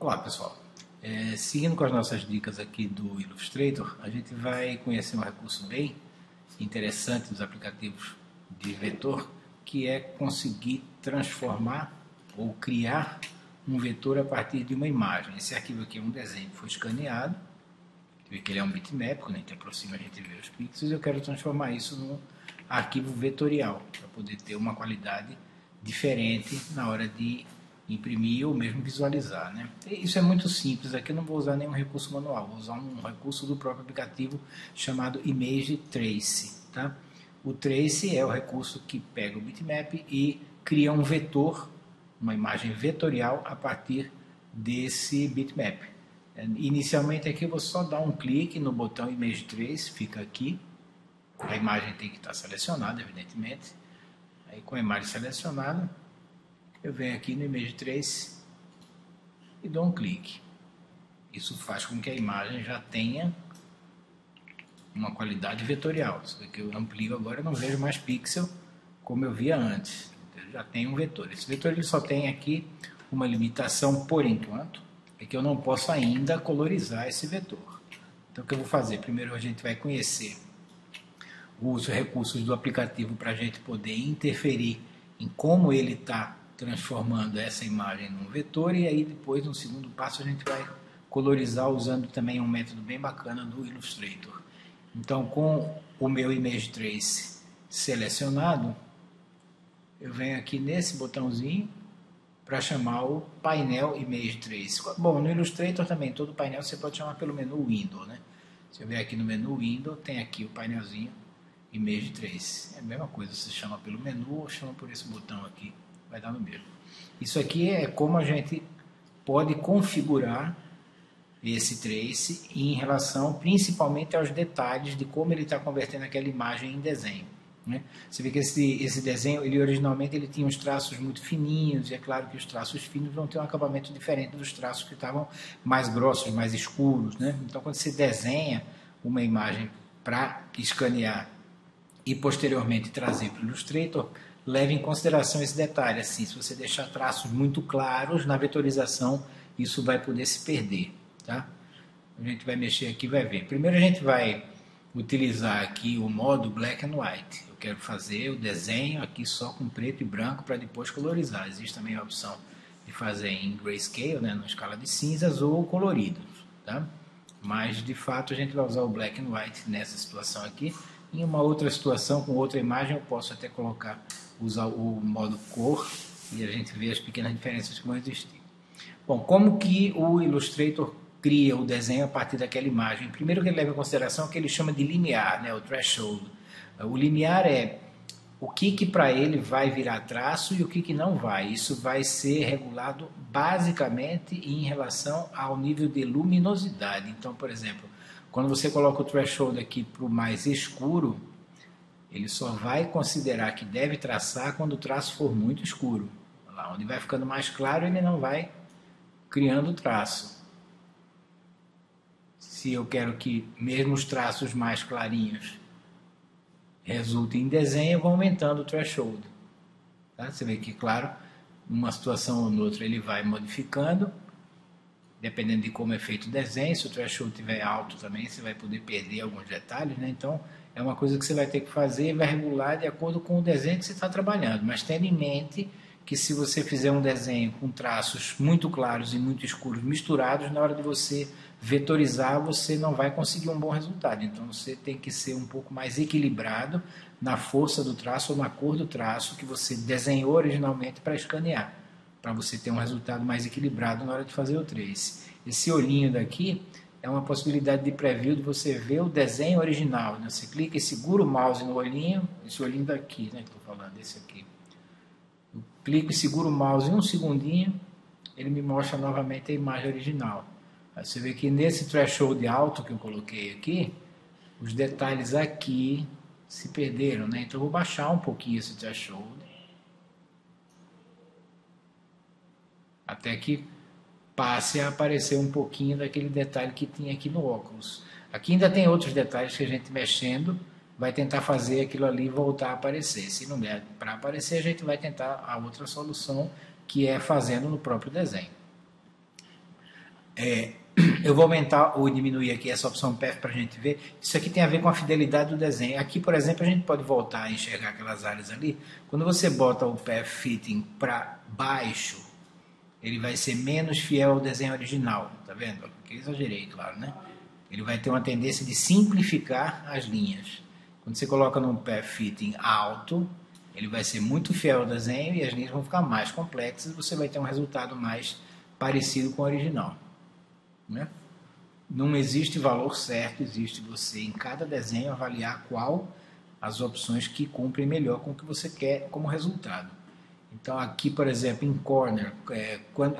Olá pessoal, seguindo com as nossas dicas aqui do Illustrator, a gente vai conhecer um recurso bem interessante dos aplicativos de vetor, que é conseguir transformar ou criar um vetor a partir de uma imagem. Esse arquivo aqui é um desenho que foi escaneado, vê que ele é um bitmap, quando a gente aproxima a gente vê os pixels, e eu quero transformar isso num arquivo vetorial, para poder ter uma qualidade diferente na hora de imprimir ou mesmo visualizar, né? Isso é muito simples, aqui eu não vou usar nenhum recurso manual, vou usar um recurso do próprio aplicativo chamado Image Trace, tá? O Trace é o recurso que pega o bitmap e cria um vetor, uma imagem vetorial a partir desse bitmap. Inicialmente aqui eu vou só dar um clique no botão Image Trace, fica aqui, a imagem tem que estar selecionada, evidentemente. Aí com a imagem selecionada, eu venho aqui no Image Trace e dou um clique. Isso faz com que a imagem já tenha uma qualidade vetorial. Isso aqui eu amplio agora, eu não vejo mais pixel como eu via antes. Eu já tenho um vetor. Esse vetor ele só tem aqui uma limitação por enquanto, é que eu não posso ainda colorizar esse vetor. Então o que eu vou fazer? Primeiro a gente vai conhecer os recursos do aplicativo para a gente poder interferir em como ele está transformando essa imagem num vetor, e aí depois no segundo passo a gente vai colorizar usando também um método bem bacana do Illustrator. Então com o meu Image Trace selecionado, eu venho aqui nesse botãozinho para chamar o painel Image Trace. Bom, no Illustrator também todo painel você pode chamar pelo menu Window, né? Se eu vier aqui no menu Window, tem aqui o painelzinho Image Trace. É a mesma coisa, você chama pelo menu ou chama por esse botão aqui, vai dar no mesmo. Isso aqui é como a gente pode configurar esse trace em relação principalmente aos detalhes de como ele está convertendo aquela imagem em desenho, né? Você vê que esse desenho, ele originalmente ele tinha uns traços muito fininhos, e é claro que os traços finos vão ter um acabamento diferente dos traços que estavam mais grossos, mais escuros, né? Então quando você desenha uma imagem para escanear e posteriormente trazer para o Illustrator, leve em consideração esse detalhe. Assim, se você deixar traços muito claros na vetorização, isso vai poder se perder, tá? A gente vai mexer aqui e vai ver. Primeiro a gente vai utilizar aqui o modo Black and White. Eu quero fazer o desenho aqui só com preto e branco para depois colorizar. Existe também a opção de fazer em Grayscale, né, na escala de cinzas, ou coloridos, tá? Mas de fato a gente vai usar o Black and White nessa situação aqui. Em uma outra situação, com outra imagem, eu posso até usar o modo cor e a gente vê as pequenas diferenças que vão existir. Bom, como que o Illustrator cria o desenho a partir daquela imagem? Primeiro que ele leva em consideração o que ele chama de limiar, né, o threshold. O limiar é o que para ele vai virar traço e o que não vai. Isso vai ser regulado basicamente em relação ao nível de luminosidade. Então, por exemplo, quando você coloca o threshold aqui para o mais escuro, ele só vai considerar que deve traçar quando o traço for muito escuro. Lá onde vai ficando mais claro, ele não vai criando traço. Se eu quero que mesmo os traços mais clarinhos resultem em desenho, eu vou aumentando o threshold. Tá? Você vê que, claro, numa situação ou noutra ele vai modificando, dependendo de como é feito o desenho. Se o threshold estiver alto também, você vai poder perder alguns detalhes, né? Então, é uma coisa que você vai ter que fazer e vai regular de acordo com o desenho que você está trabalhando. Mas tendo em mente que se você fizer um desenho com traços muito claros e muito escuros misturados, na hora de você vetorizar, você não vai conseguir um bom resultado. Então, você tem que ser um pouco mais equilibrado na força do traço ou na cor do traço que você desenhou originalmente para escanear, para você ter um resultado mais equilibrado na hora de fazer o trace. Esse olhinho daqui é uma possibilidade de preview de você ver o desenho original, né? Você clica e segura o mouse no olhinho, esse olhinho daqui, né, que estou falando, esse aqui. Eu clico e seguro o mouse em um segundinho, ele me mostra novamente a imagem original. Aí você vê que nesse threshold alto que eu coloquei aqui, os detalhes aqui se perderam, né? Então eu vou baixar um pouquinho esse threshold, até que passe a aparecer um pouquinho daquele detalhe que tinha aqui no óculos. Aqui ainda tem outros detalhes que a gente mexendo vai tentar fazer aquilo ali voltar a aparecer. Se não der para aparecer, a gente vai tentar a outra solução, que é fazendo no próprio desenho. Eu vou aumentar ou diminuir aqui essa opção Path para a gente ver. Isso aqui tem a ver com a fidelidade do desenho. Aqui, por exemplo, a gente pode voltar a enxergar aquelas áreas ali. Quando você bota o Path Fitting para baixo, ele vai ser menos fiel ao desenho original. Tá vendo? Aqui eu exagerei, claro, né? Ele vai ter uma tendência de simplificar as linhas. Quando você coloca no Path Fitting alto, ele vai ser muito fiel ao desenho e as linhas vão ficar mais complexas. Você vai ter um resultado mais parecido com o original. Né? Não existe valor certo, existe você em cada desenho avaliar qual as opções que cumprem melhor com o que você quer como resultado. Então aqui, por exemplo, em corner,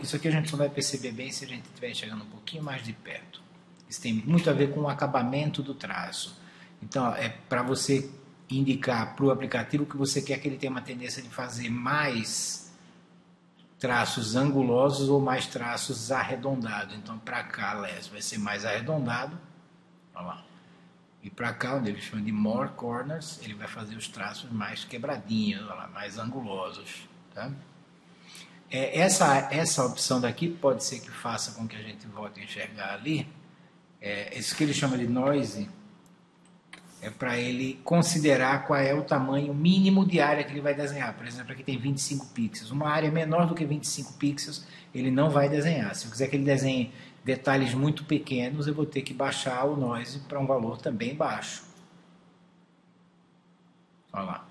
isso aqui a gente só vai perceber bem se a gente estiver chegando um pouquinho mais de perto. Isso tem muito a ver com o acabamento do traço. Então é para você indicar para o aplicativo que você quer que ele tenha uma tendência de fazer mais traços angulosos ou mais traços arredondados. Então, para cá, vai ser mais arredondado. Olha lá. E para cá, onde ele chama de more corners, ele vai fazer os traços mais quebradinhos, olha lá, mais angulosos. Tá? Essa opção daqui pode ser que faça com que a gente volte a enxergar ali. Isso que ele chama de noise é para ele considerar qual é o tamanho mínimo de área que ele vai desenhar. Por exemplo, aqui tem 25 pixels. Uma área menor do que 25 pixels, ele não vai desenhar. Se eu quiser que ele desenhe detalhes muito pequenos, eu vou ter que baixar o noise para um valor também baixo. Olha lá.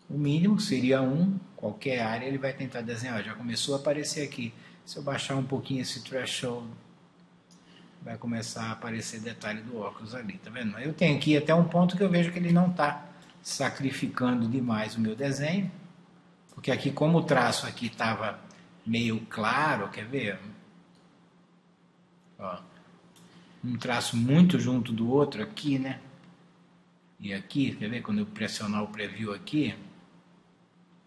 O mínimo seria 1, qualquer área ele vai tentar desenhar. Já começou a aparecer aqui. Se eu baixar um pouquinho esse threshold, vai começar a aparecer detalhe do óculos ali, tá vendo? Eu tenho aqui até um ponto que eu vejo que ele não está sacrificando demais o meu desenho, porque aqui, como o traço aqui estava meio claro, quer ver? Ó, um traço muito junto do outro aqui, né? E aqui, quer ver? Quando eu pressionar o preview aqui,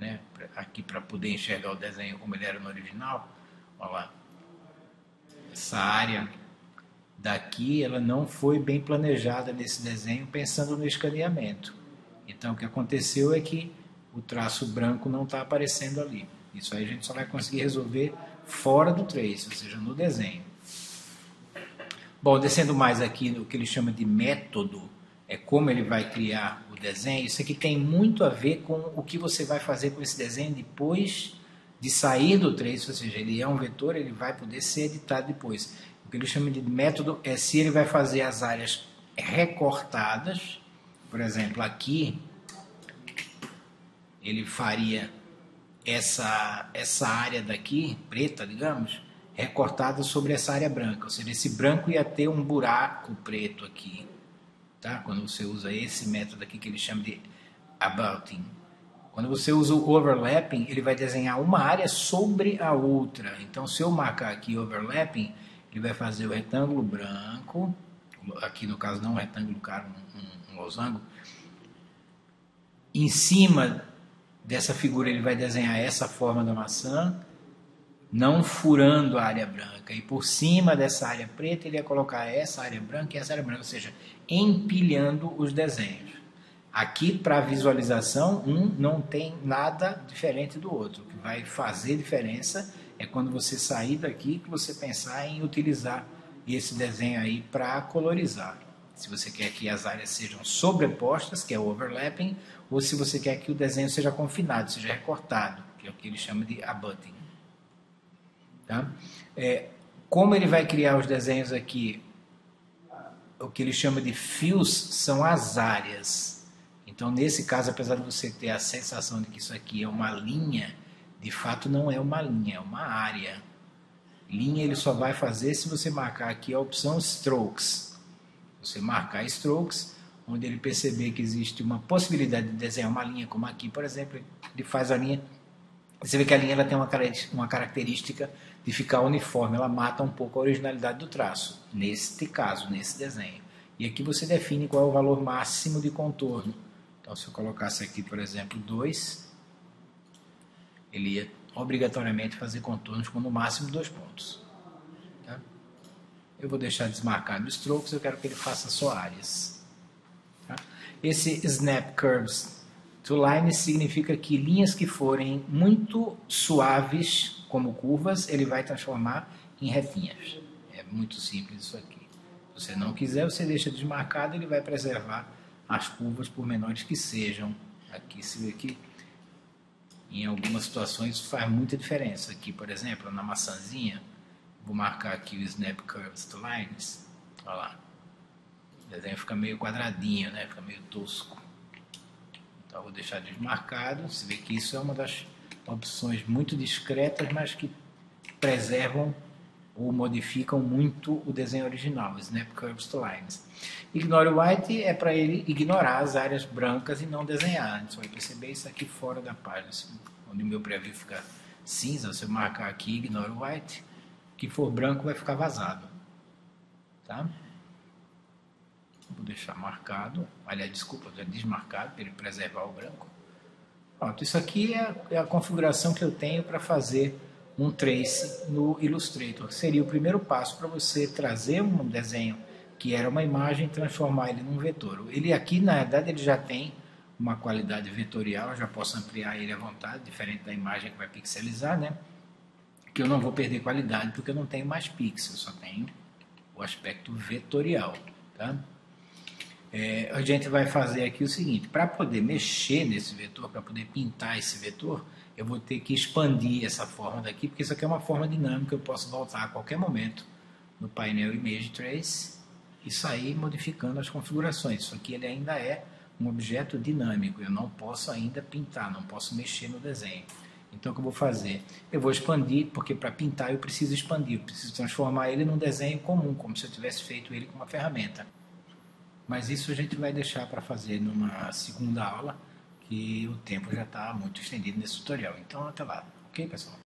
né? Aqui para poder enxergar o desenho como ele era no original, ó lá, essa área daqui, ela não foi bem planejada nesse desenho pensando no escaneamento. Então o que aconteceu é que o traço branco não está aparecendo ali. Isso aí a gente só vai conseguir resolver fora do trace, ou seja, no desenho. Bom, descendo mais aqui no que ele chama de método, é como ele vai criar o desenho. Isso aqui tem muito a ver com o que você vai fazer com esse desenho depois de sair do trace, ou seja, ele é um vetor, ele vai poder ser editado depois. O que ele chama de método é se ele vai fazer as áreas recortadas. Por exemplo, aqui ele faria essa área daqui, preta, digamos, recortada sobre essa área branca. Ou seja, esse branco ia ter um buraco preto aqui. Tá? Quando você usa esse método aqui que ele chama de abouting. Quando você usa o overlapping, ele vai desenhar uma área sobre a outra. Então, se eu marcar aqui overlapping, ele vai fazer o retângulo branco, aqui no caso não um retângulo, claro, um losango. Em cima dessa figura ele vai desenhar essa forma da maçã, não furando a área branca. E por cima dessa área preta ele ia colocar essa área branca e essa área branca, ou seja, empilhando os desenhos. Aqui, para visualização, não tem nada diferente do outro. O que vai fazer diferença é quando você sair daqui que você pensar em utilizar esse desenho aí para colorizar. Se você quer que as áreas sejam sobrepostas, que é o overlapping, ou se você quer que o desenho seja confinado, seja recortado, que é o que ele chama de abutting. Tá? Como ele vai criar os desenhos aqui, o que ele chama de fios são as áreas. Então, nesse caso, apesar de você ter a sensação de que isso aqui é uma linha, de fato não é uma linha, é uma área. Linha ele só vai fazer se você marcar aqui a opção Strokes. Você marcar Strokes, onde ele perceber que existe uma possibilidade de desenhar uma linha, como aqui, por exemplo, ele faz a linha. Você vê que a linha ela tem uma característica de ficar uniforme, ela mata um pouco a originalidade do traço, neste caso, nesse desenho. E aqui você define qual é o valor máximo de contorno. Então, se eu colocasse aqui, por exemplo, 2, ele ia obrigatoriamente fazer contornos com no máximo 2 pontos. Tá? Eu vou deixar desmarcado os strokes, eu quero que ele faça só áreas. Tá? Esse Snap Curves To line significa que linhas que forem muito suaves, como curvas, ele vai transformar em retinhas. É muito simples isso aqui. Se você não quiser, você deixa desmarcado, ele vai preservar as curvas, por menores que sejam. Aqui se vê que em algumas situações isso faz muita diferença. Aqui, por exemplo, na maçãzinha, vou marcar aqui o Snap Curves to Lines. Olha lá. O desenho fica meio quadradinho, né? Fica meio tosco. Então, eu vou deixar desmarcado. Você vê que isso é uma das opções muito discretas, mas que preservam ou modificam muito o desenho original, Snap Curves to Lines. Ignore White é para ele ignorar as áreas brancas e não desenhar. Você vai perceber isso aqui fora da página, onde o meu preview fica cinza. Se eu marcar aqui Ignore White, o que for branco vai ficar vazado. Tá? Vou deixar marcado, aliás, desculpa, desmarcado para ele preservar o branco. Pronto, isso aqui é a configuração que eu tenho para fazer um trace no Illustrator. Seria o primeiro passo para você trazer um desenho que era uma imagem e transformar ele num vetor. Ele aqui, na verdade, ele já tem uma qualidade vetorial, eu já posso ampliar ele à vontade, diferente da imagem que vai pixelizar, né? Que eu não vou perder qualidade porque eu não tenho mais pixels, só tenho o aspecto vetorial, tá? A gente vai fazer aqui o seguinte, para poder mexer nesse vetor, para poder pintar esse vetor, eu vou ter que expandir essa forma daqui, porque isso aqui é uma forma dinâmica, eu posso voltar a qualquer momento no painel Image Trace e sair modificando as configurações. Isso aqui ele ainda é um objeto dinâmico, eu não posso ainda pintar, não posso mexer no desenho. Então o que eu vou fazer? Eu vou expandir, porque para pintar eu preciso expandir, eu preciso transformar ele num desenho comum, como se eu tivesse feito ele com uma ferramenta. Mas isso a gente vai deixar para fazer numa segunda aula, que o tempo já está muito estendido nesse tutorial. Então, até lá. Ok, pessoal?